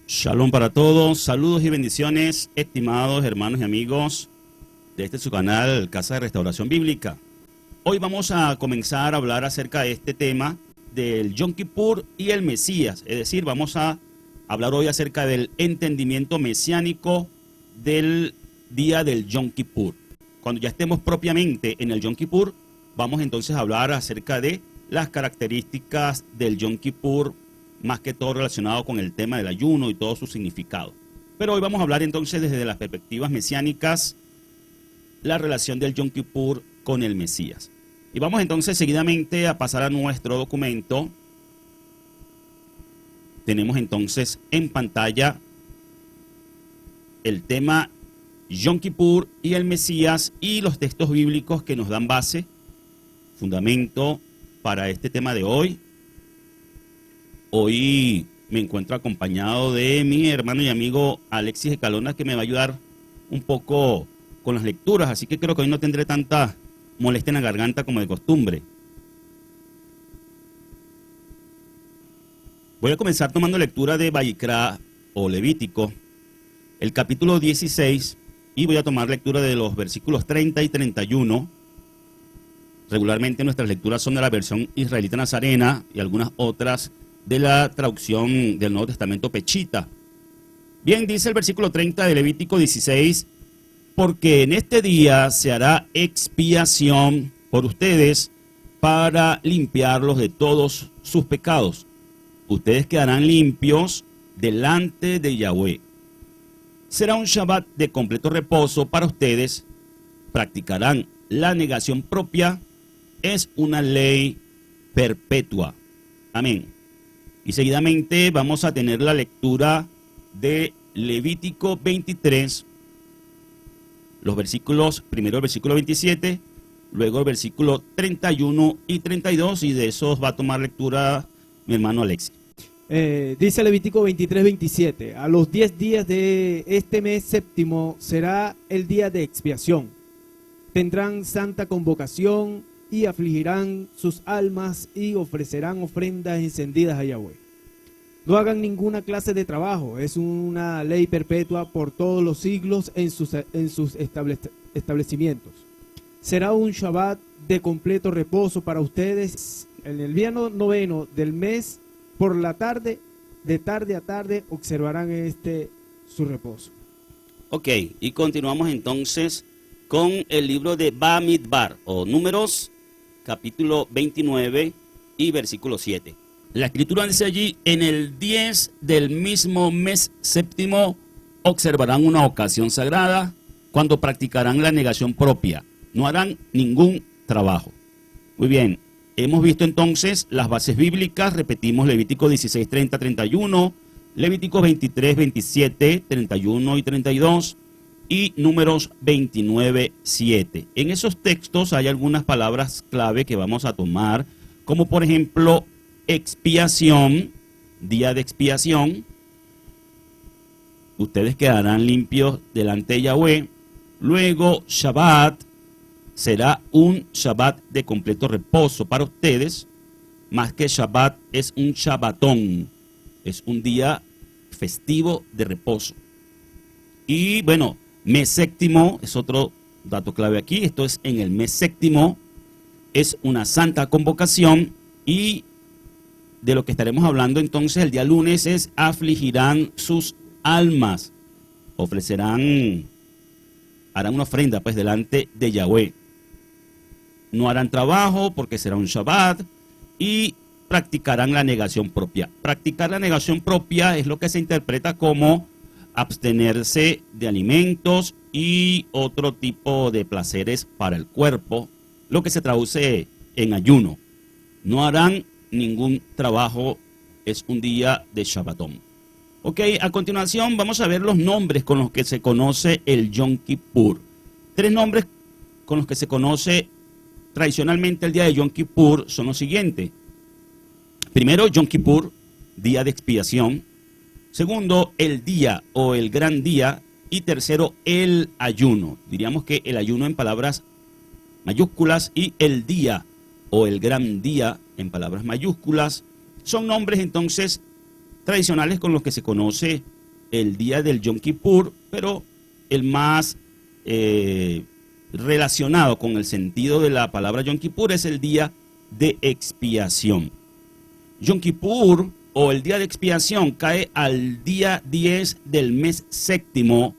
Shalom para todos, saludos y bendiciones, estimados hermanos y amigos de este su canal Casa de Restauración Bíblica. Hoy vamos a comenzar a hablar acerca de este tema del Yom Kippur y el Mesías, es decir, vamos a hablar hoy acerca del entendimiento mesiánico del día del Yom Kippur. Cuando ya estemos propiamente en el Yom Kippur, vamos entonces a hablar acerca de las características del Yom Kippur, más que todo relacionado con el tema del ayuno y todo su significado. Pero hoy vamos a hablar entonces desde las perspectivas mesiánicas, la relación del Yom Kippur con el Mesías. Y vamos entonces seguidamente a pasar a nuestro documento. Tenemos entonces en pantalla el tema Yom Kippur y el Mesías y los textos bíblicos que nos dan base, fundamento para este tema de hoy. Hoy me encuentro acompañado de mi hermano y amigo Alexis Escalona, que me va a ayudar un poco con las lecturas, así que creo que hoy no tendré tanta molestia en la garganta como de costumbre. Voy a comenzar tomando lectura de Vayikra o Levítico, el capítulo 16, y voy a tomar lectura de los versículos 30 y 31. Regularmente nuestras lecturas son de la versión israelita nazarena y algunas otras de la traducción del Nuevo Testamento Pechita. Bien, dice el versículo 30 de Levítico 16, porque en este día se hará expiación por ustedes para limpiarlos de todos sus pecados. Ustedes quedarán limpios delante de Yahweh. Será un Shabbat de completo reposo para ustedes. Practicarán la negación propia. Es una ley perpetua. Amén. Y seguidamente vamos a tener la lectura de Levítico 23, los versículos, primero el versículo 27, luego el versículo 31 y 32, y de esos va a tomar lectura mi hermano Alexis. Dice Levítico 23, 27, a los 10 días de este mes séptimo será el día de expiación. Tendrán santa convocación y afligirán sus almas y ofrecerán ofrendas encendidas a Yahweh. No hagan ninguna clase de trabajo, es una ley perpetua por todos los siglos en sus establecimientos. Será un Shabbat de completo reposo para ustedes. En el día noveno del mes, por la tarde, de tarde a tarde, observarán su reposo. Ok, y continuamos entonces con el libro de Bamidbar, o Números, capítulo 29 y versículo 7. La escritura dice allí, en el 10 del mismo mes séptimo observarán una ocasión sagrada cuando practicarán la negación propia. No harán ningún trabajo. Muy bien, hemos visto entonces las bases bíblicas, repetimos Levítico 16, 30, 31, Levítico 23, 27, 31 y 32 y Números 29, 7. En esos textos hay algunas palabras clave que vamos a tomar, como por ejemplo expiación, día de expiación. Ustedes quedarán limpios delante de Yahweh. Luego Shabbat, será un Shabbat de completo reposo para ustedes. Más que Shabbat, es un Shabbatón, es un día festivo de reposo. Y bueno, mes séptimo es otro dato clave aquí. Esto es en el mes séptimo, es una santa convocación, y de lo que estaremos hablando entonces el día lunes es afligirán sus almas, harán una ofrenda pues delante de Yahweh. No harán trabajo porque será un Shabbat y practicarán la negación propia. Practicar la negación propia es lo que se interpreta como abstenerse de alimentos y otro tipo de placeres para el cuerpo, lo que se traduce en ayuno. No harán ningún trabajo, es un día de Shabbatón. Ok, a continuación vamos a ver los nombres con los que se conoce el Yom Kippur. 3 nombres con los que se conoce tradicionalmente el día de Yom Kippur son los siguientes. Primero, Yom Kippur, día de expiación. Segundo, el día o el gran día. Y tercero, el ayuno. Diríamos que el ayuno en palabras mayúsculas y el día o el gran día en palabras mayúsculas son nombres entonces tradicionales con los que se conoce el día del Yom Kippur, pero el más relacionado con el sentido de la palabra Yom Kippur es el día de expiación. Yom Kippur o el día de expiación cae al día 10 del mes séptimo,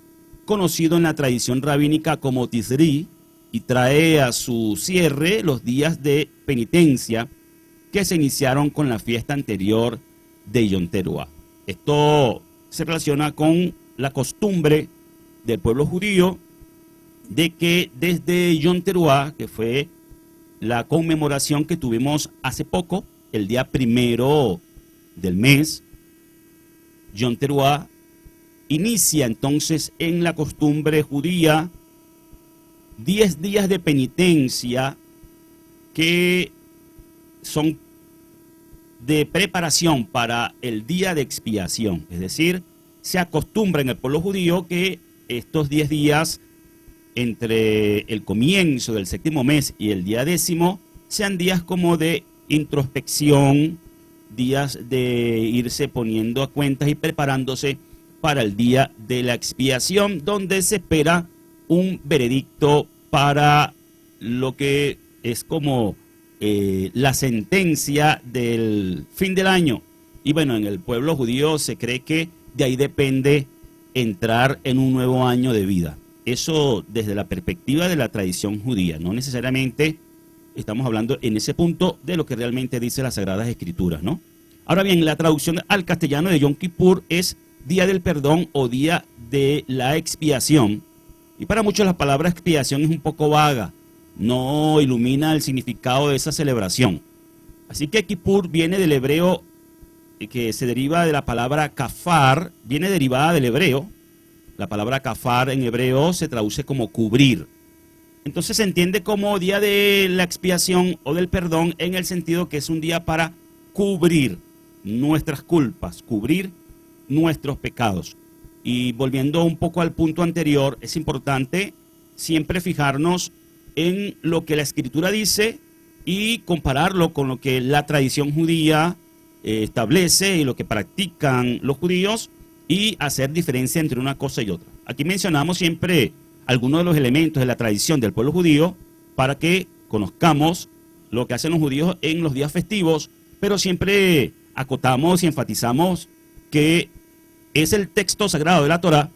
conocido en la tradición rabínica como Tisri, y trae a su cierre los días de penitencia que se iniciaron con la fiesta anterior de Yom Teruah. Esto se relaciona con la costumbre del pueblo judío de que desde Yom Teruah, que fue la conmemoración que tuvimos hace poco, el día primero del mes, Yom Teruah inicia entonces en la costumbre judía 10 días de penitencia que son de preparación para el día de expiación. Es decir, se acostumbra en el pueblo judío que estos 10 días entre el comienzo del séptimo mes y el día 10º sean días como de introspección, días de irse poniendo a cuentas y preparándose para el día de la expiación, donde se espera un veredicto para lo que es como la sentencia del fin del año. Y bueno, en el pueblo judío se cree que de ahí depende entrar en un nuevo año de vida. Eso desde la perspectiva de la tradición judía, no necesariamente estamos hablando en ese punto de lo que realmente dice las Sagradas Escrituras, ¿no? Ahora bien, la traducción al castellano de Yom Kippur es Día del Perdón o Día de la Expiación. Y para muchos la palabra expiación es un poco vaga, no ilumina el significado de esa celebración. Así que Kippur viene del hebreo, que se deriva de la palabra kafar, viene derivada del hebreo. La palabra kafar en hebreo se traduce como cubrir. Entonces se entiende como día de la expiación o del perdón en el sentido que es un día para cubrir nuestras culpas, cubrir nuestros pecados. Y volviendo un poco al punto anterior, es importante siempre fijarnos en lo que la Escritura dice y compararlo con lo que la tradición judía establece y lo que practican los judíos y hacer diferencia entre una cosa y otra. Aquí mencionamos siempre algunos de los elementos de la tradición del pueblo judío para que conozcamos lo que hacen los judíos en los días festivos, pero siempre acotamos y enfatizamos que es el texto sagrado de la Torá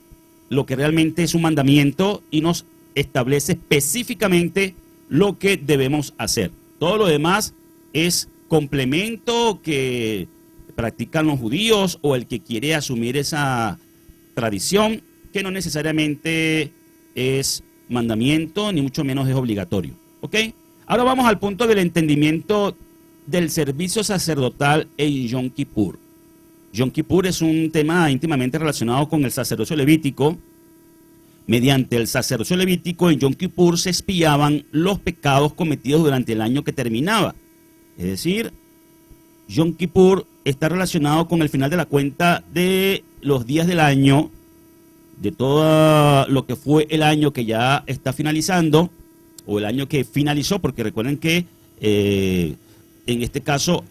lo que realmente es un mandamiento y nos establece específicamente lo que debemos hacer. Todo lo demás es complemento que practican los judíos o el que quiere asumir esa tradición, que no necesariamente es mandamiento, ni mucho menos es obligatorio. ¿Ok? Ahora vamos al punto del entendimiento del servicio sacerdotal en Yom Kippur. Yom Kippur es un tema íntimamente relacionado con el sacerdocio levítico. Mediante el sacerdocio levítico en Yom Kippur se expiaban los pecados cometidos durante el año que terminaba. Es decir, Yom Kippur está relacionado con el final de la cuenta de los días del año, de todo lo que fue el año que ya está finalizando, o el año que finalizó, porque recuerden que en este caso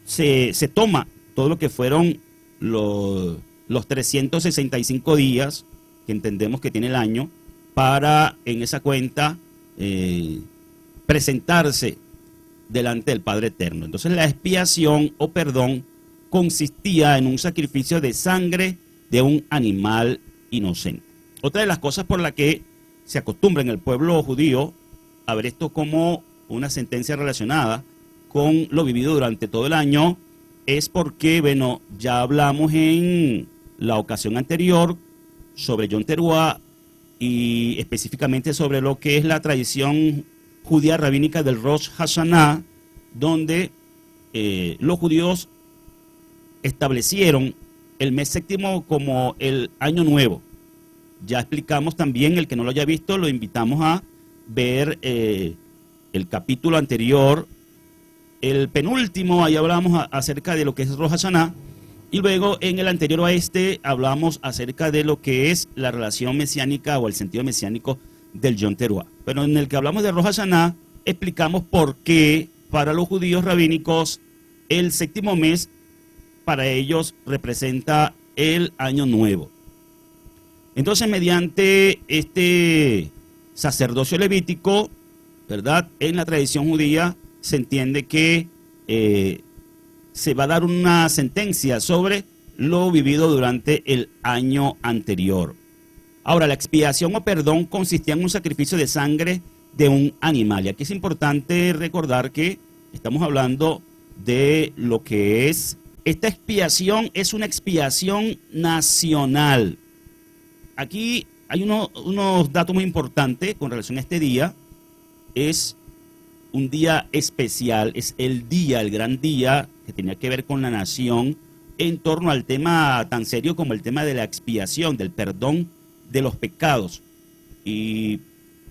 se toma todo lo que fueron los 365 días que entendemos que tiene el año, para en esa cuenta presentarse delante del Padre Eterno. Entonces la expiación o perdón consistía en un sacrificio de sangre de un animal inocente. Otra de las cosas por la que se acostumbra en el pueblo judío a ver esto como una sentencia relacionada con lo vivido durante todo el año es porque, bueno, ya hablamos en la ocasión anterior sobre Yom Teruah y específicamente sobre lo que es la tradición judía rabínica del Rosh Hashanah, donde los judíos establecieron el mes séptimo como el año nuevo. Ya explicamos también, el que no lo haya visto, lo invitamos a ver el capítulo anterior, el penúltimo, ahí hablamos acerca de lo que es Rosh Hashanah, y luego en el anterior a este hablamos acerca de lo que es la relación mesiánica o el sentido mesiánico del Yom Teruah. Pero en el que hablamos de Rosh Hashanah, explicamos por qué para los judíos rabínicos el séptimo mes para ellos representa el año nuevo. Entonces, mediante este sacerdocio levítico, ¿verdad? En la tradición judía se entiende que se va a dar una sentencia sobre lo vivido durante el año anterior. Ahora, la expiación o perdón consistía en un sacrificio de sangre de un animal. Y aquí es importante recordar que estamos hablando de lo que es, esta expiación es una expiación nacional. Aquí hay unos datos muy importantes con relación a este día. Es un día especial, es el día, el gran día que tenía que ver con la nación en torno al tema tan serio como el tema de la expiación, del perdón de los pecados. Y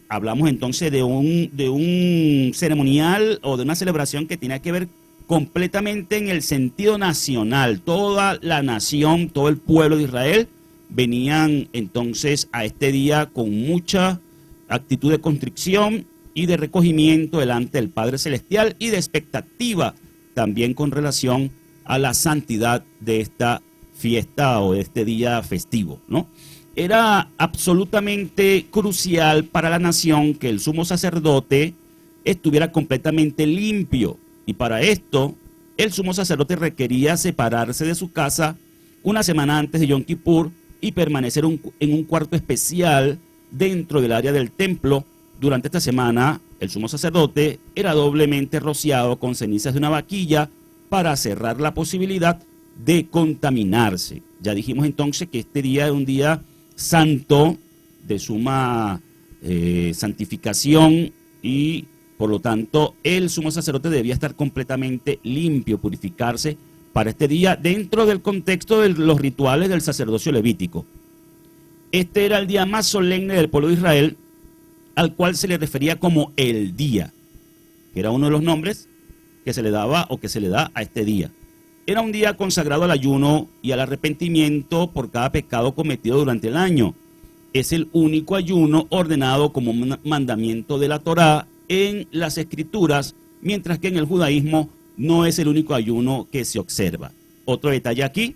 hablamos entonces de un ceremonial o de una celebración que tenía que ver completamente en el sentido nacional. Toda la nación, todo el pueblo de Israel venían entonces a este día con mucha actitud de contrición y de recogimiento delante del Padre Celestial y de expectativa también con relación a la santidad de esta fiesta o de este día festivo, ¿no? Era absolutamente crucial para la nación que el sumo sacerdote estuviera completamente limpio, y para esto el sumo sacerdote requería separarse de su casa una semana antes de Yom Kippur y permanecer en un cuarto especial dentro del área del templo. Durante esta semana el sumo sacerdote era doblemente rociado con cenizas de una vaquilla para cerrar la posibilidad de contaminarse. Ya dijimos entonces que este día es un día santo, de suma santificación, y por lo tanto el sumo sacerdote debía estar completamente limpio, purificarse para este día dentro del contexto de los rituales del sacerdocio levítico. Este era el día más solemne del pueblo de Israel, al cual se le refería como el día, que era uno de los nombres que se le daba o que se le da a este día. Era un día consagrado al ayuno y al arrepentimiento por cada pecado cometido durante el año. Es el único ayuno ordenado como mandamiento de la Torá en las Escrituras, mientras que en el judaísmo no es el único ayuno que se observa. Otro detalle aquí,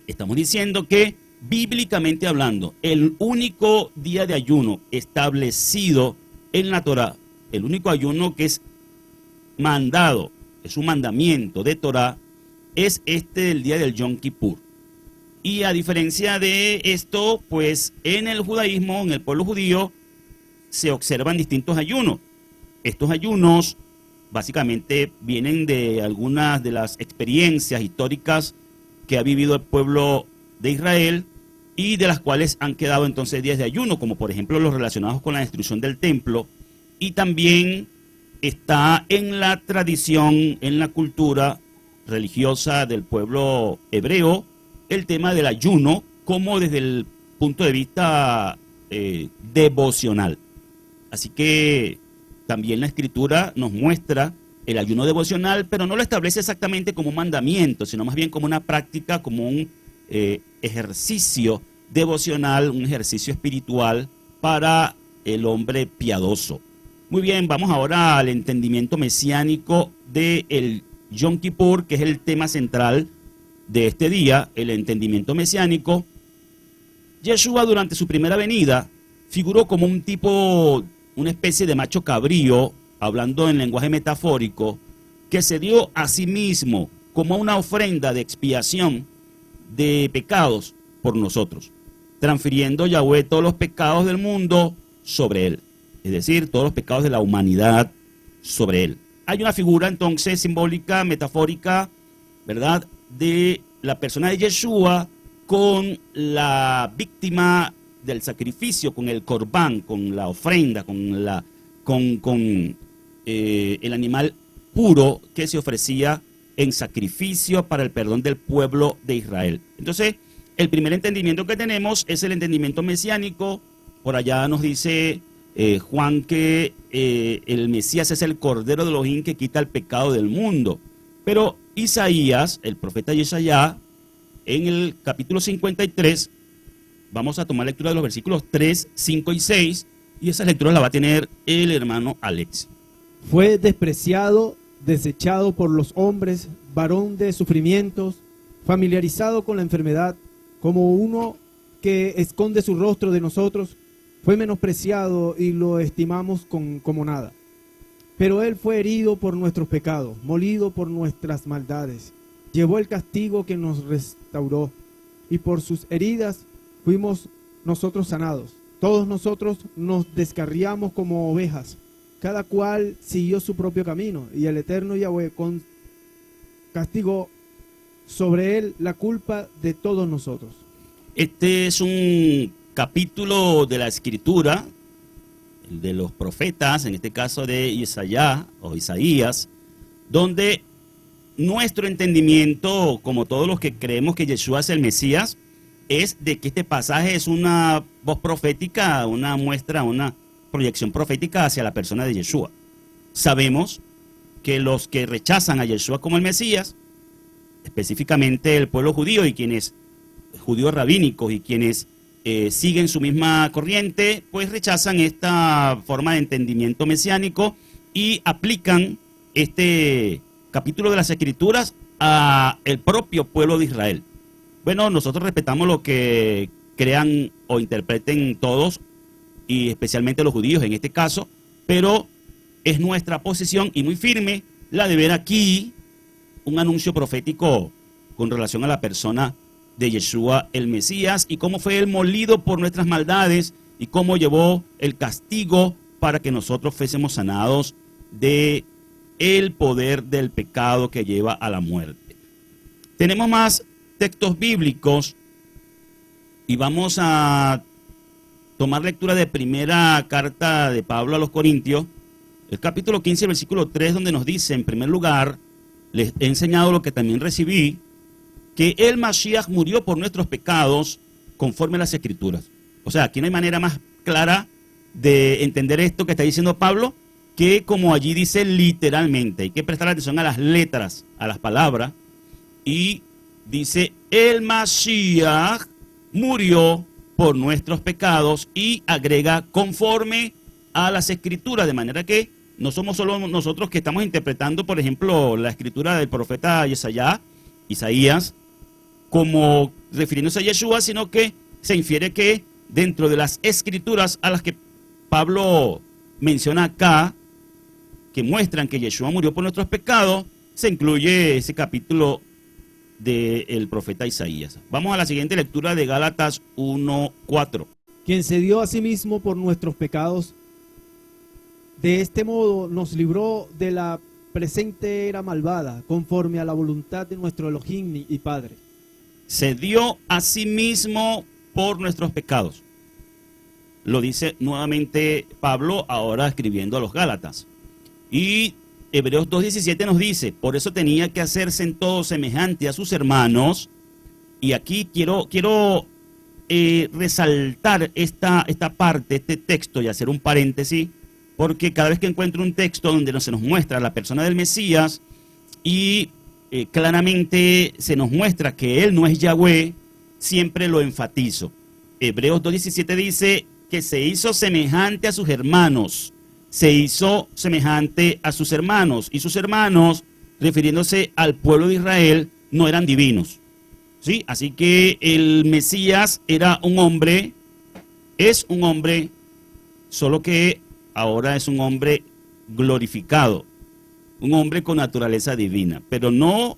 estamos diciendo que bíblicamente hablando, el único día de ayuno establecido en la Torá, el único ayuno que es mandado, es un mandamiento de Torá, es este del día del Yom Kippur. Y a diferencia de esto, pues en el judaísmo, en el pueblo judío, se observan distintos ayunos. Estos ayunos básicamente vienen de algunas de las experiencias históricas que ha vivido el pueblo de Israel y de las cuales han quedado entonces días de ayuno, como por ejemplo los relacionados con la destrucción del templo, y también está en la tradición, en la cultura religiosa del pueblo hebreo, el tema del ayuno como desde el punto de vista devocional. Así que también la Escritura nos muestra el ayuno devocional, pero no lo establece exactamente como un mandamiento, sino más bien como una práctica, como un ejercicio devocional, un ejercicio espiritual para el hombre piadoso. Muy bien, vamos ahora al entendimiento mesiánico del Yom Kippur, que es el tema central de este día, el entendimiento mesiánico. Yeshua durante su primera venida figuró como un tipo, una especie de macho cabrío, hablando en lenguaje metafórico, que se dio a sí mismo como una ofrenda de expiación de pecados por nosotros, transfiriendo Yahweh todos los pecados del mundo sobre él, es decir, todos los pecados de la humanidad sobre él. Hay una figura entonces simbólica, metafórica, ¿verdad?, de la persona de Yeshua con la víctima del sacrificio, con el corbán, con la ofrenda, con el animal puro que se ofrecía en sacrificio para el perdón del pueblo de Israel. Entonces, el primer entendimiento que tenemos es el entendimiento mesiánico. Por allá nos dice Juan que el Mesías es el Cordero de Elohim que quita el pecado del mundo. Pero Isaías, el profeta Yeshayá, en el capítulo 53, vamos a tomar lectura de los versículos 3, 5 y 6, y esa lectura la va a tener el hermano Alex. Fue despreciado, desechado por los hombres, varón de sufrimientos, familiarizado con la enfermedad, como uno que esconde su rostro de nosotros, fue menospreciado y lo estimamos como nada. Pero Él fue herido por nuestros pecados, molido por nuestras maldades. Llevó el castigo que nos restauró, y por sus heridas fuimos nosotros sanados. Todos nosotros nos descarriamos como ovejas, cada cual siguió su propio camino, y el eterno Yahweh castigó sobre él la culpa de todos nosotros. Este es un capítulo de la Escritura, de los profetas, en este caso de Isaías, donde nuestro entendimiento, como todos los que creemos que Yeshua es el Mesías, es de que este pasaje es una voz profética, una muestra, una proyección profética hacia la persona de Yeshua. Sabemos que los que rechazan a Yeshua como el Mesías, específicamente el pueblo judío y quienes, judíos rabínicos y quienes siguen su misma corriente, pues rechazan esta forma de entendimiento mesiánico y aplican este capítulo de las Escrituras a el propio pueblo de Israel. Bueno, nosotros respetamos lo que crean o interpreten todos, y especialmente los judíos en este caso, pero es nuestra posición y muy firme la de ver aquí un anuncio profético con relación a la persona de Yeshua el Mesías y cómo fue él molido por nuestras maldades y cómo llevó el castigo para que nosotros fuésemos sanados de el poder del pecado que lleva a la muerte. Tenemos más textos bíblicos y vamos a tomar lectura de primera carta de Pablo a los Corintios, el capítulo 15, versículo 3, donde nos dice, en primer lugar, les he enseñado lo que también recibí, que el Mashiach murió por nuestros pecados conforme a las Escrituras. O sea, aquí no hay manera más clara de entender esto que está diciendo Pablo, que como allí dice literalmente. Hay que prestar atención a las letras, a las palabras, y dice, el Mashiach murió por nuestros pecados, y agrega conforme a las Escrituras, de manera que no somos solo nosotros que estamos interpretando, por ejemplo, la escritura del profeta Isaías, como refiriéndose a Yeshua, sino que se infiere que dentro de las Escrituras a las que Pablo menciona acá, que muestran que Yeshua murió por nuestros pecados, se incluye ese capítulo del profeta Isaías. Vamos a la siguiente lectura de Gálatas 1:4. Quien se dio a sí mismo por nuestros pecados, de este modo nos libró de la presente era malvada, conforme a la voluntad de nuestro Elohim y Padre. Se dio a sí mismo por nuestros pecados. Lo dice nuevamente Pablo, ahora escribiendo a los Gálatas. Y Hebreos 2:17 nos dice, por eso tenía que hacerse en todo semejante a sus hermanos. Y aquí quiero resaltar esta parte, este texto, y hacer un paréntesis, porque cada vez que encuentro un texto donde se nos muestra la persona del Mesías y claramente se nos muestra que él no es Yahweh, siempre lo enfatizo. Hebreos 2:17 dice que se hizo semejante a sus hermanos. Se hizo semejante a sus hermanos, y sus hermanos, refiriéndose al pueblo de Israel, no eran divinos, ¿sí? Así que el Mesías era un hombre, es un hombre, solo que ahora es un hombre glorificado, un hombre con naturaleza divina, pero no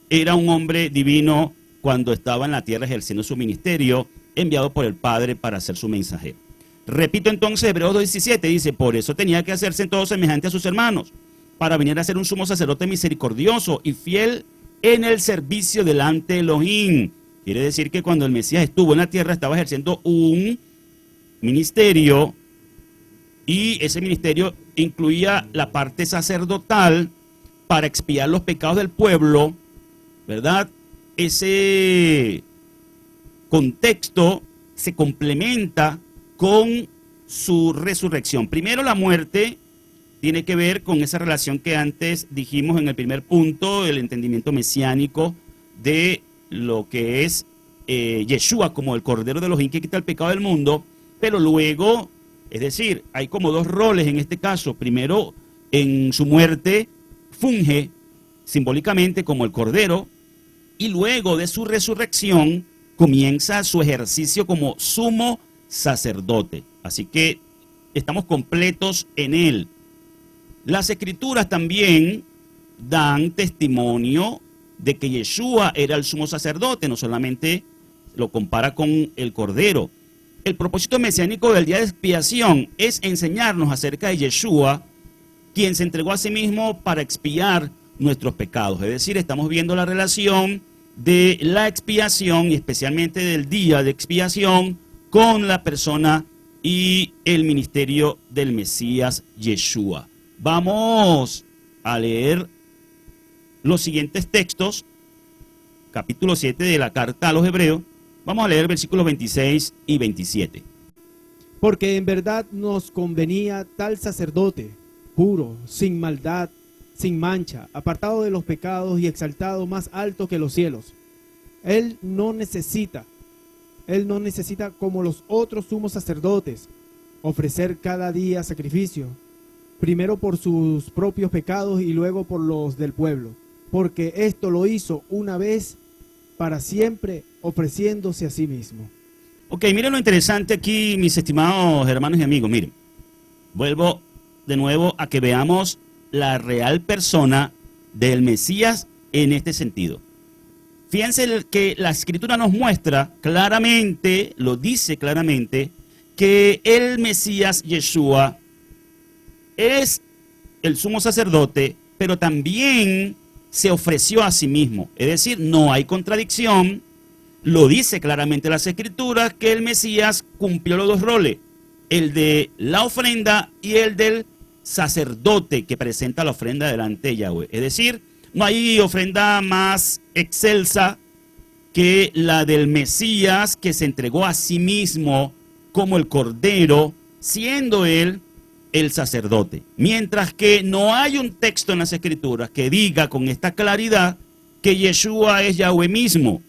era un hombre divino cuando estaba en la tierra ejerciendo su ministerio, enviado por el Padre para ser su mensajero. Repito entonces, Hebreos 2:17 dice, por eso tenía que hacerse en todo semejante a sus hermanos, para venir a ser un sumo sacerdote misericordioso y fiel en el servicio delante de Elohim. Quiere decir que cuando el Mesías estuvo en la tierra estaba ejerciendo un ministerio, y ese ministerio incluía la parte sacerdotal para expiar los pecados del pueblo, ¿verdad? Ese contexto se complementa con su resurrección. Primero, la muerte tiene que ver con esa relación que antes dijimos en el primer punto, el entendimiento mesiánico de lo que es Yeshua como el Cordero de Elohim que quita el pecado del mundo, pero luego, es decir, hay como dos roles en este caso. Primero, en su muerte funge simbólicamente como el Cordero, y luego de su resurrección comienza su ejercicio como sumo sacerdote. Así que estamos completos en él. Las escrituras también dan testimonio de que Yeshua era el sumo sacerdote, no solamente lo compara con el Cordero. El propósito mesiánico del día de expiación es enseñarnos acerca de Yeshua, quien se entregó a sí mismo para expiar nuestros pecados. Es decir, estamos viendo la relación de la expiación y especialmente del día de expiación con la persona y el ministerio del Mesías Yeshua. Vamos a leer los siguientes textos, capítulo 7 de la carta a los Hebreos. Vamos a leer versículos 26 y 27. Porque en verdad nos convenía tal sacerdote, puro, sin maldad, sin mancha, apartado de los pecados y exaltado más alto que los cielos. Él no necesita como los otros sumos sacerdotes ofrecer cada día sacrificio, primero por sus propios pecados y luego por los del pueblo, porque esto lo hizo una vez para siempre, ofreciéndose a sí mismo. Ok, miren lo interesante aquí, mis estimados hermanos y amigos. Miren, vuelvo de nuevo a que veamos la real persona del Mesías en este sentido. Fíjense que la Escritura nos muestra claramente, lo dice claramente, que el Mesías Yeshua es el sumo sacerdote, pero también se ofreció a sí mismo. Es decir, no hay contradicción. Lo dice claramente las Escrituras que el Mesías cumplió los dos roles, el de la ofrenda y el del sacerdote que presenta la ofrenda delante de Yahweh. Es decir, no hay ofrenda más excelsa que la del Mesías que se entregó a sí mismo como el Cordero, siendo él el sacerdote. Mientras que no hay un texto en las Escrituras que diga con esta claridad que Yeshua es Yahweh mismo.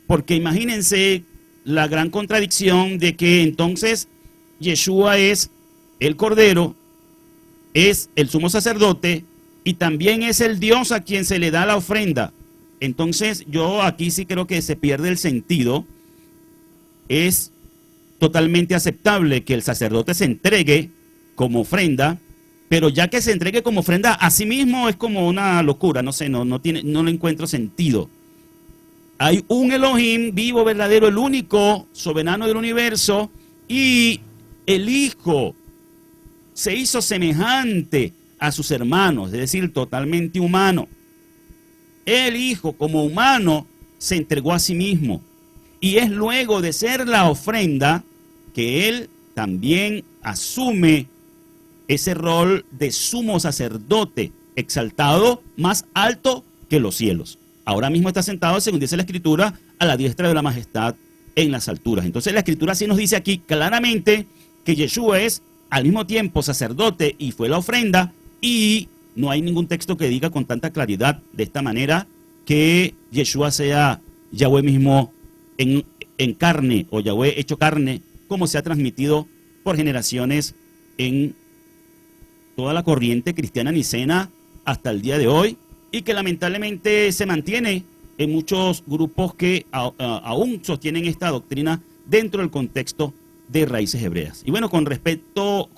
Porque imagínense la gran contradicción de que entonces Yeshua es el Cordero, es el sumo sacerdote y también es el Dios a quien se le da la ofrenda. Entonces yo aquí sí creo que se pierde el sentido. Es totalmente aceptable que el sacerdote se entregue como ofrenda, pero ya que se entregue como ofrenda a sí mismo es como una locura, no sé, no le encuentro sentido. Hay un Elohim vivo, verdadero, el único soberano del universo, y el Hijo se hizo semejante a sus hermanos, es decir, totalmente humano. El Hijo, como humano, se entregó a sí mismo. Y es luego de ser la ofrenda que Él también asume ese rol de sumo sacerdote, exaltado más alto que los cielos. Ahora mismo está sentado, según dice la Escritura, a la diestra de la majestad en las alturas. Entonces la Escritura sí nos dice aquí claramente que Yeshua es al mismo tiempo sacerdote y fue la ofrenda, y no hay ningún texto que diga con tanta claridad de esta manera que Yeshua sea Yahweh mismo en carne, o Yahweh hecho carne, como se ha transmitido por generaciones en toda la corriente cristiana nicena hasta el día de hoy, y que lamentablemente se mantiene en muchos grupos que aún sostienen esta doctrina dentro del contexto de raíces hebreas. Y bueno, con respeto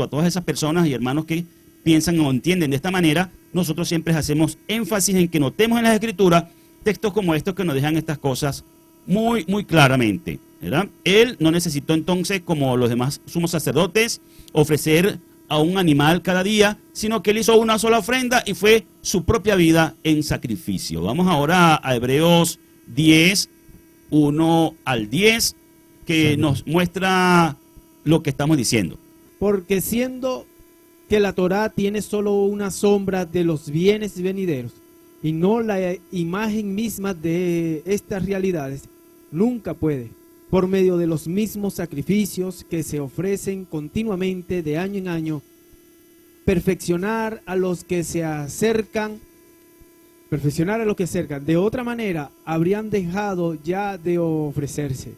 a todas esas personas y hermanos que piensan o entienden de esta manera, nosotros siempre hacemos énfasis en que notemos en las Escrituras textos como estos que nos dejan estas cosas muy, muy claramente, ¿verdad? Él no necesitó entonces, como los demás sumos sacerdotes, ofrecer a un animal cada día, sino que él hizo una sola ofrenda y fue su propia vida en sacrificio. Vamos ahora a Hebreos 10, 1 al 10, que nos muestra lo que estamos diciendo. Porque siendo que la Torá tiene solo una sombra de los bienes venideros y no la imagen misma de estas realidades, nunca puede, por medio de los mismos sacrificios que se ofrecen continuamente de año en año, perfeccionar a los que se acercan. De otra manera, habrían dejado ya de ofrecerse,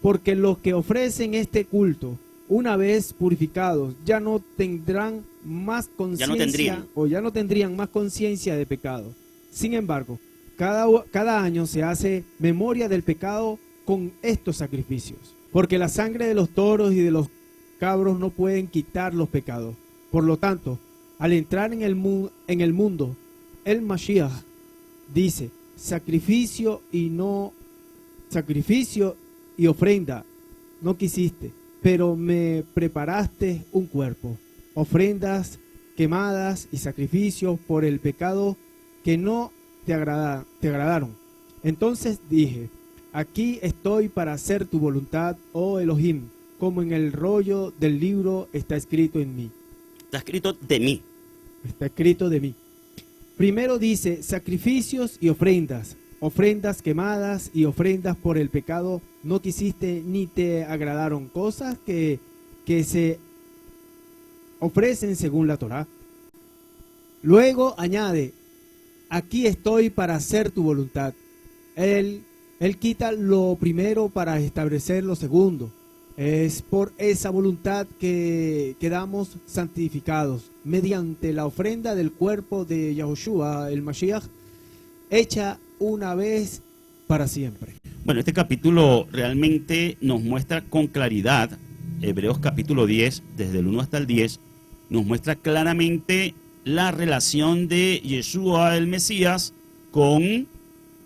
porque los que ofrecen este culto, una vez purificados, ya no tendrían más conciencia de pecado. Sin embargo, cada año se hace memoria del pecado con estos sacrificios, porque la sangre de los toros y de los cabros no pueden quitar los pecados. Por lo tanto, al entrar en el mundo, el Mashiach dice, sacrificio y ofrenda no quisiste, pero me preparaste un cuerpo, ofrendas quemadas y sacrificios por el pecado que no te agradaron. Entonces dije, aquí estoy para hacer tu voluntad, oh Elohim, como en el rollo del libro está escrito en mí. Está escrito de mí. Está escrito de mí. Primero dice, sacrificios y ofrendas, ofrendas quemadas y ofrendas por el pecado no quisiste ni te agradaron, cosas que se ofrecen según la Torá. Luego añade, aquí estoy para hacer tu voluntad. Él quita lo primero para establecer lo segundo. Es por esa voluntad que quedamos santificados mediante la ofrenda del cuerpo de Yahushua, el Mashiach, hecha una vez para siempre. Bueno, este capítulo realmente nos muestra con claridad, Hebreos capítulo 10, desde el 1 hasta el 10, nos muestra claramente la relación de Yeshua, el Mesías, con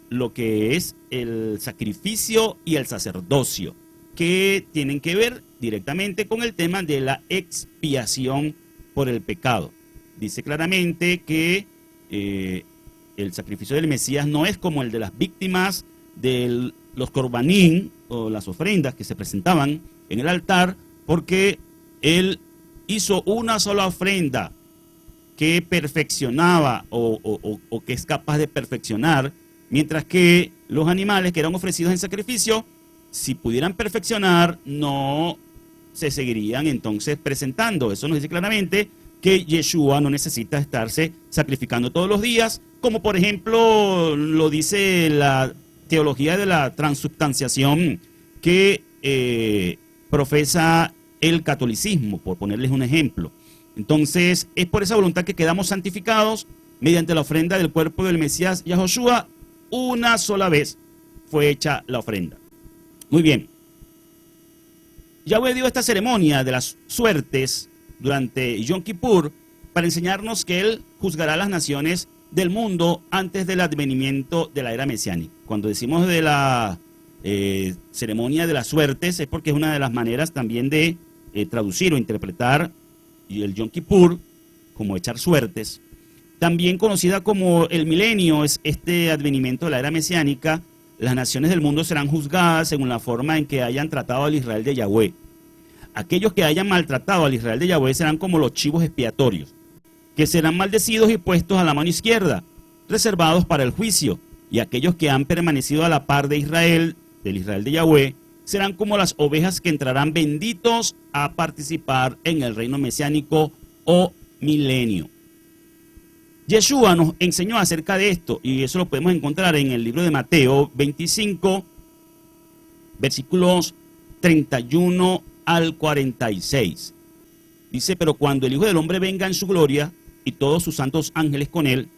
lo que es el sacrificio y el sacerdocio, que tienen que ver directamente con el tema de la expiación por el pecado. Dice claramente que el sacrificio del Mesías no es como el de las víctimas de los korbanín o las ofrendas que se presentaban en el altar, porque él hizo una sola ofrenda que perfeccionaba o que es capaz de perfeccionar, mientras que los animales que eran ofrecidos en sacrificio, si pudieran perfeccionar, no se seguirían entonces presentando. Eso nos dice claramente que Yeshua no necesita estarse sacrificando todos los días, como por ejemplo lo dice la teología de la transubstanciación que profesa el catolicismo, por ponerles un ejemplo. Entonces, es por esa voluntad que quedamos santificados mediante la ofrenda del cuerpo del Mesías Yahushua. Una sola vez fue hecha la ofrenda. Muy bien. Yahweh dio esta ceremonia de las suertes durante Yom Kippur para enseñarnos que Él juzgará a las naciones del mundo antes del advenimiento de la era mesiánica. Cuando decimos de la ceremonia de las suertes es porque es una de las maneras también de traducir o interpretar el Yom Kippur como echar suertes. También conocida como el milenio, es este advenimiento de la era mesiánica. Las naciones del mundo serán juzgadas según la forma en que hayan tratado al Israel de Yahweh. Aquellos que hayan maltratado al Israel de Yahweh serán como los chivos expiatorios, que serán maldecidos y puestos a la mano izquierda, reservados para el juicio. Y aquellos que han permanecido a la par de Israel, del Israel de Yahweh, serán como las ovejas que entrarán benditos a participar en el reino mesiánico o milenio. Yeshua nos enseñó acerca de esto, y eso lo podemos encontrar en el libro de Mateo 25, versículos 31 al 46. Dice, pero cuando el Hijo del Hombre venga en su gloria, y todos sus santos ángeles con él,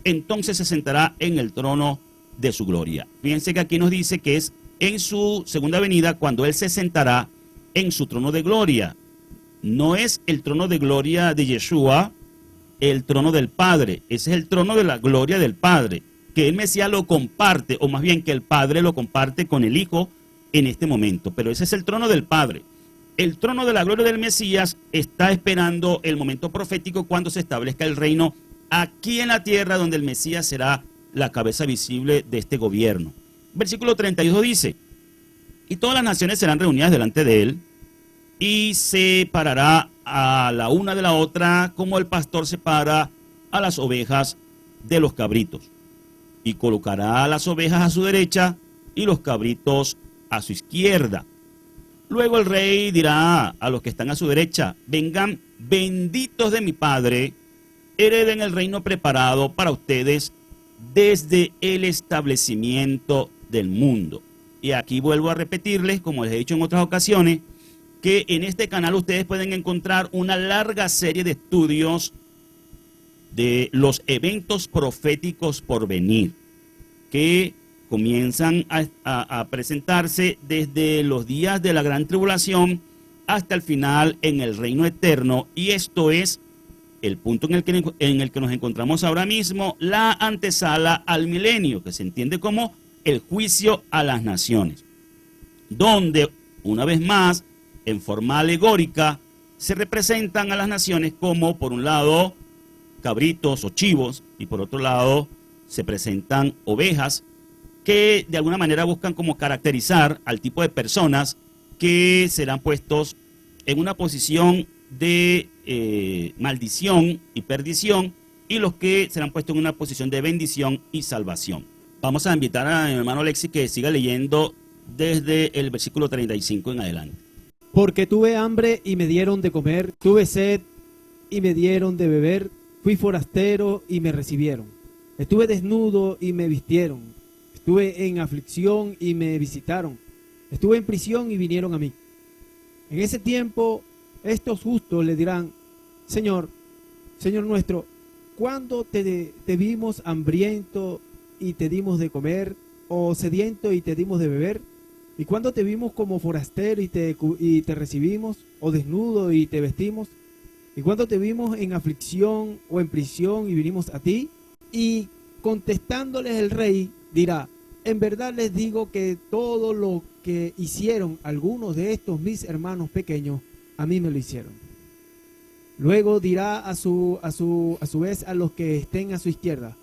entonces se sentará en el trono de su gloria. Fíjense que aquí nos dice que es en su segunda venida cuando él se sentará en su trono de gloria. No es el trono de gloria de Yeshua, el trono del Padre. Ese es el trono de la gloria del Padre, que el Mesías lo comparte, o más bien que el Padre lo comparte con el Hijo en este momento. Pero ese es el trono del Padre. El trono de la gloria del Mesías está esperando el momento profético cuando se establezca el reino aquí en la tierra, donde el Mesías será la cabeza visible de este gobierno. Versículo 32 dice, y todas las naciones serán reunidas delante de él, y separará a la una de la otra, como el pastor separa a las ovejas de los cabritos. Y colocará a las ovejas a su derecha y los cabritos a su izquierda. Luego el rey dirá a los que están a su derecha, vengan benditos de mi Padre, hereden el reino preparado para ustedes desde el establecimiento del mundo. Y aquí vuelvo a repetirles, como les he dicho en otras ocasiones, que en este canal ustedes pueden encontrar una larga serie de estudios de los eventos proféticos por venir, que comienzan a presentarse desde los días de la gran tribulación hasta el final en el reino eterno, y esto es el punto en el que nos encontramos ahora mismo, la antesala al milenio, que se entiende como el juicio a las naciones, donde, una vez más, en forma alegórica, se representan a las naciones como, por un lado, cabritos o chivos, y por otro lado, se presentan ovejas, que de alguna manera buscan como caracterizar al tipo de personas que serán puestos en una posición de maldición y perdición, y los que serán puestos en una posición de bendición y salvación. Vamos a invitar a mi hermano Alexis que siga leyendo desde el versículo 35 en adelante. Porque tuve hambre y me dieron de comer, tuve sed y me dieron de beber, fui forastero y me recibieron, estuve desnudo y me vistieron, estuve en aflicción y me visitaron, estuve en prisión y vinieron a mí. En ese tiempo estos justos le dirán: Señor, Señor nuestro, ¿cuándo te vimos hambriento y te dimos de comer, o sediento y te dimos de beber? ¿Y cuándo te vimos como forastero y te recibimos, o desnudo y te vestimos? ¿Y cuándo te vimos en aflicción o en prisión y vinimos a ti? Y contestándoles el rey dirá: en verdad les digo que todo lo que hicieron algunos de estos mis hermanos pequeños, a mí me lo hicieron. Luego dirá a su vez a los que estén a su izquierda: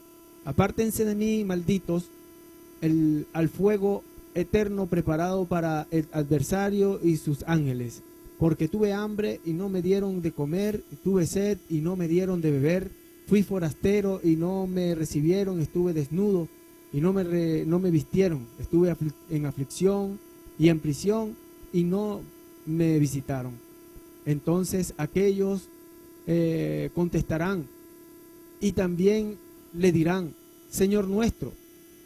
apártense de mí, malditos, al fuego eterno preparado para el adversario y sus ángeles, porque tuve hambre y no me dieron de comer, tuve sed y no me dieron de beber, fui forastero y no me recibieron, estuve desnudo y no me vistieron, estuve en aflicción y en prisión y no me visitaron. Entonces aquellos contestarán y también le dirán: Señor nuestro,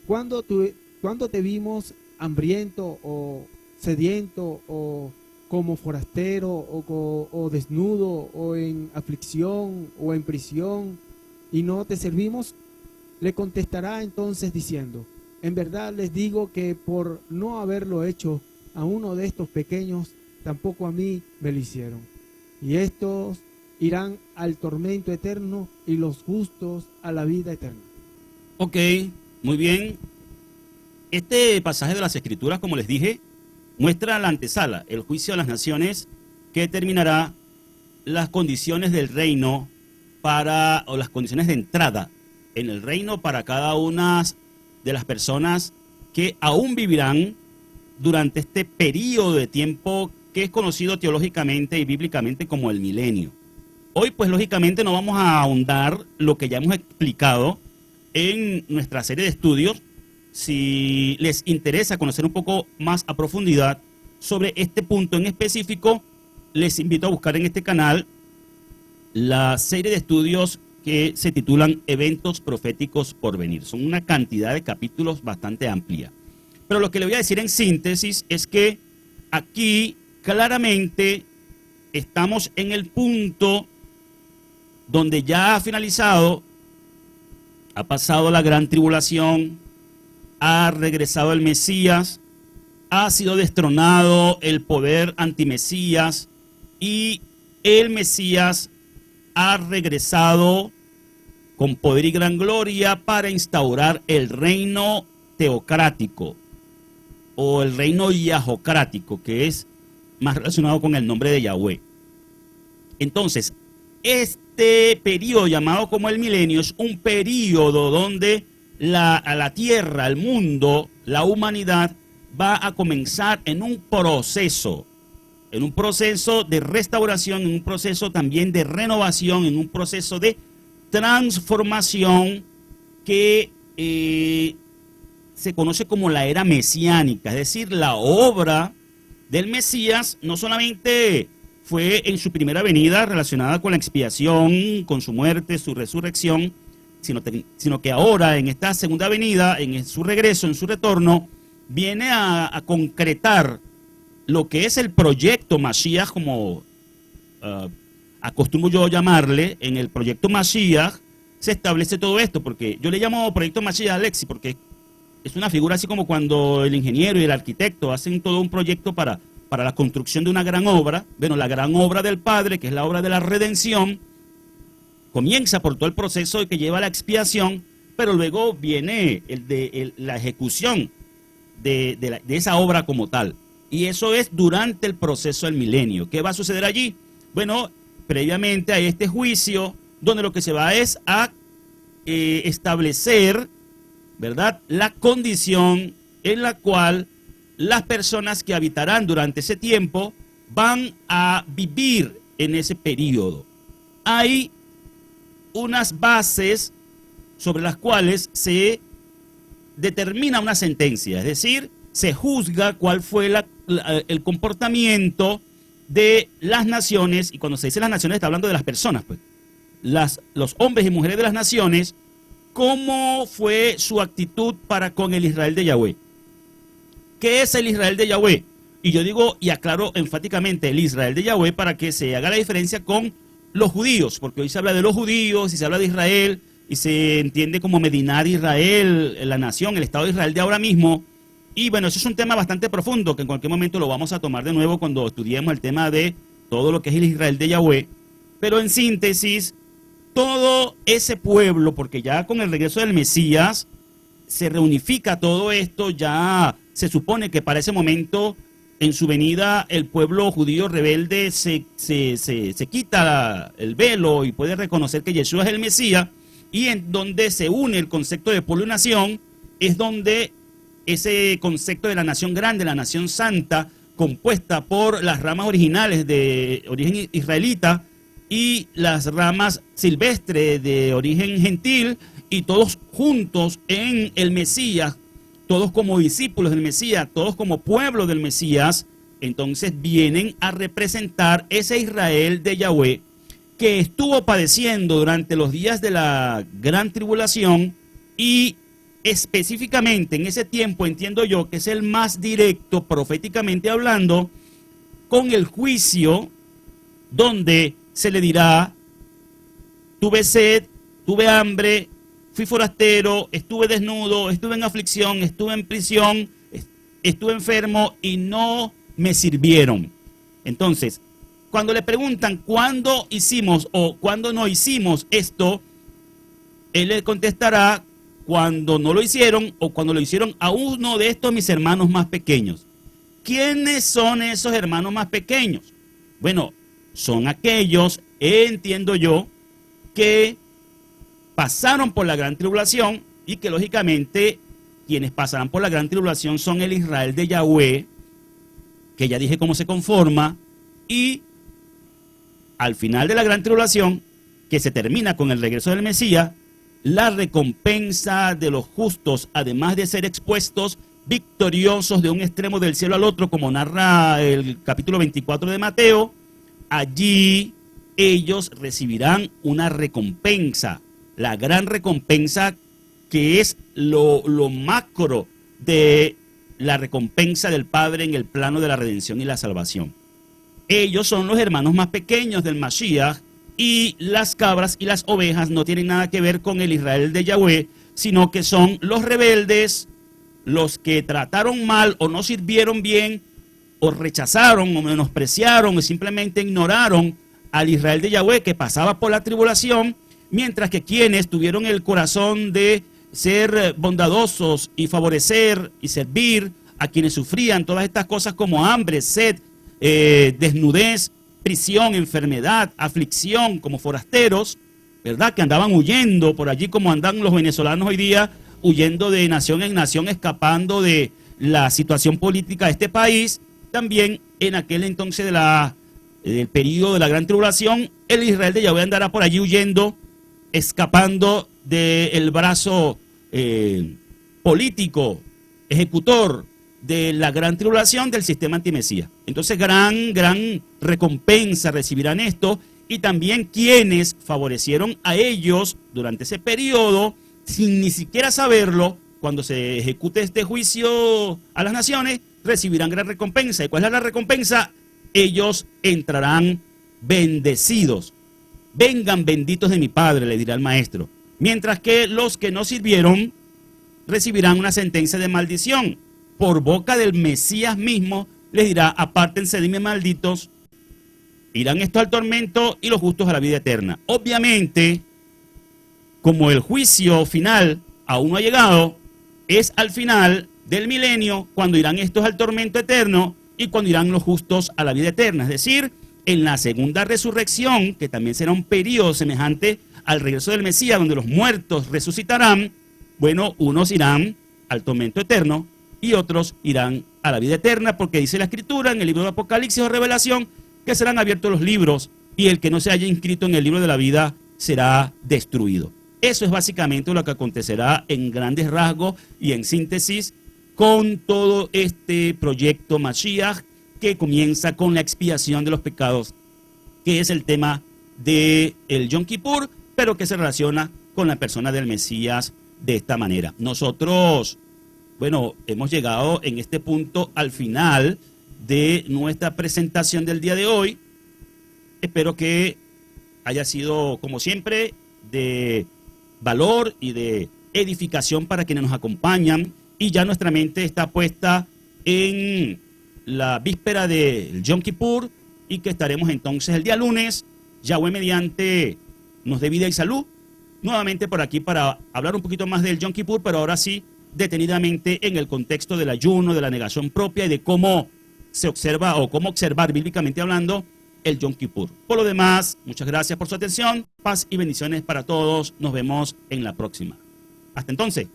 ¿cuándo te vimos hambriento o sediento o como forastero o desnudo o en aflicción o en prisión y no te servimos? Le contestará entonces diciendo: en verdad les digo que por no haberlo hecho a uno de estos pequeños, tampoco a mí me lo hicieron. Y estos irán al tormento eterno y los justos a la vida eterna. Ok, muy bien. Este pasaje de las Escrituras, como les dije, muestra la antesala, el juicio a las naciones, que determinará las condiciones del reino o las condiciones de entrada en el reino para cada una de las personas que aún vivirán durante este periodo de tiempo que es conocido teológicamente y bíblicamente como el milenio. Hoy, pues, lógicamente no vamos a ahondar lo que ya hemos explicado en nuestra serie de estudios. Si les interesa conocer un poco más a profundidad sobre este punto en específico, les invito a buscar en este canal la serie de estudios que se titulan Eventos Proféticos por Venir. Son una cantidad de capítulos bastante amplia. Pero lo que le voy a decir en síntesis es que aquí claramente estamos en el punto donde ya ha finalizado, ha pasado la gran tribulación, ha regresado el Mesías, ha sido destronado el poder antimesías y el Mesías ha regresado con poder y gran gloria para instaurar el reino teocrático o el reino yahocrático, que es más relacionado con el nombre de Yahweh. Entonces, este periodo llamado como el milenio es un periodo donde la tierra, el mundo, la humanidad va a comenzar en un proceso de restauración, en un proceso también de renovación, en un proceso de transformación que se conoce como la era mesiánica, es decir, la obra del Mesías no solamente fue en su primera venida relacionada con la expiación, con su muerte, su resurrección, sino que ahora en esta segunda venida, en su regreso, en su retorno, viene a concretar lo que es el proyecto Mashiach, como acostumbro yo llamarle. En el proyecto Mashiach se establece todo esto, porque yo le llamo proyecto Mashiach, Alexis, porque es una figura así como cuando el ingeniero y el arquitecto hacen todo un proyecto para la construcción de una gran obra. Bueno, la gran obra del Padre, que es la obra de la redención, comienza por todo el proceso que lleva a la expiación, pero luego viene la ejecución de esa obra como tal. Y eso es durante el proceso del milenio. ¿Qué va a suceder allí? Bueno, previamente a este juicio, donde lo que se va es a establecer, ¿verdad?, la condición en la cual las personas que habitarán durante ese tiempo van a vivir en ese periodo. Hay unas bases sobre las cuales se determina una sentencia, es decir, se juzga cuál fue el comportamiento de las naciones, y cuando se dice las naciones está hablando de las personas, pues, los hombres y mujeres de las naciones, cómo fue su actitud para con el Israel de Yahweh. ¿Qué es el Israel de Yahweh? Y yo digo y aclaro enfáticamente el Israel de Yahweh para que se haga la diferencia con los judíos, porque hoy se habla de los judíos y se habla de Israel y se entiende como Medinat Israel, la nación, el Estado de Israel de ahora mismo. Y bueno, eso es un tema bastante profundo que en cualquier momento lo vamos a tomar de nuevo cuando estudiemos el tema de todo lo que es el Israel de Yahweh. Pero en síntesis, todo ese pueblo, porque ya con el regreso del Mesías se reunifica todo esto, ya se supone que para ese momento, en su venida, el pueblo judío rebelde se quita el velo y puede reconocer que Yeshua es el Mesías, y en donde se une el concepto de pueblo y nación, es donde ese concepto de la nación grande, la nación santa, compuesta por las ramas originales de origen israelita y las ramas silvestres de origen gentil, y todos juntos en el Mesías, todos como discípulos del Mesías, todos como pueblo del Mesías, entonces vienen a representar ese Israel de Yahweh que estuvo padeciendo durante los días de la gran tribulación, y específicamente en ese tiempo entiendo yo que es el más directo proféticamente hablando, con el juicio donde se le dirá: tuve sed, tuve hambre, fui forastero, estuve desnudo, estuve en aflicción, estuve en prisión, estuve enfermo y no me sirvieron. Entonces, cuando le preguntan cuándo hicimos o cuándo no hicimos esto, él le contestará: cuando no lo hicieron o cuando lo hicieron a uno de estos mis hermanos más pequeños. ¿Quiénes son esos hermanos más pequeños? Bueno, son aquellos, entiendo yo, que pasaron por la gran tribulación, y que lógicamente quienes pasarán por la gran tribulación son el Israel de Yahweh, que ya dije cómo se conforma, y al final de la gran tribulación, que se termina con el regreso del Mesías, la recompensa de los justos, además de ser expuestos victoriosos de un extremo del cielo al otro, como narra el capítulo 24 de Mateo, allí ellos recibirán una recompensa, la gran recompensa que es lo macro de la recompensa del Padre en el plano de la redención y la salvación. Ellos son los hermanos más pequeños del Mashiach, y las cabras y las ovejas no tienen nada que ver con el Israel de Yahweh, sino que son los rebeldes, los que trataron mal o no sirvieron bien, o rechazaron o menospreciaron o simplemente ignoraron al Israel de Yahweh que pasaba por la tribulación, mientras que quienes tuvieron el corazón de ser bondadosos y favorecer y servir a quienes sufrían todas estas cosas como hambre, sed, desnudez, prisión, enfermedad, aflicción, como forasteros, ¿verdad?, que andaban huyendo por allí como andan los venezolanos hoy día, huyendo de nación en nación, escapando de la situación política de este país. También en aquel entonces del periodo de la gran tribulación, el Israel de Yahweh andará por allí huyendo, escapando del brazo político, ejecutor de la gran tribulación del sistema antimesías. Entonces gran recompensa recibirán esto, y también quienes favorecieron a ellos durante ese periodo sin ni siquiera saberlo, cuando se ejecute este juicio a las naciones, recibirán gran recompensa. ¿Y cuál es la recompensa? Ellos entrarán bendecidos. Vengan benditos de mi Padre, le dirá el maestro. Mientras que los que no sirvieron recibirán una sentencia de maldición. Por boca del Mesías mismo les dirá: apártense de mí, malditos. Irán estos al tormento y los justos a la vida eterna. Obviamente, como el juicio final aún no ha llegado, es al final del milenio cuando irán estos al tormento eterno y cuando irán los justos a la vida eterna. Es decir, en la segunda resurrección, que también será un periodo semejante al regreso del Mesías, donde los muertos resucitarán, bueno, unos irán al tormento eterno y otros irán a la vida eterna, porque dice la Escritura en el libro de Apocalipsis o Revelación que serán abiertos los libros y el que no se haya inscrito en el libro de la vida será destruido. Eso es básicamente lo que acontecerá en grandes rasgos y en síntesis con todo este proyecto Mashiach, que comienza con la expiación de los pecados, que es el tema del Yom Kippur, pero que se relaciona con la persona del Mesías de esta manera. Nosotros, bueno, hemos llegado en este punto al final de nuestra presentación del día de hoy. Espero que haya sido, como siempre, de valor y de edificación para quienes nos acompañan, y ya nuestra mente está puesta en la víspera del Yom Kippur, y que estaremos entonces el día lunes, Yahweh mediante, nos dé vida y salud, nuevamente por aquí para hablar un poquito más del Yom Kippur, pero ahora sí detenidamente en el contexto del ayuno, de la negación propia y de cómo se observa o cómo observar bíblicamente hablando el Yom Kippur. Por lo demás, muchas gracias por su atención, paz y bendiciones para todos, nos vemos en la próxima. Hasta entonces.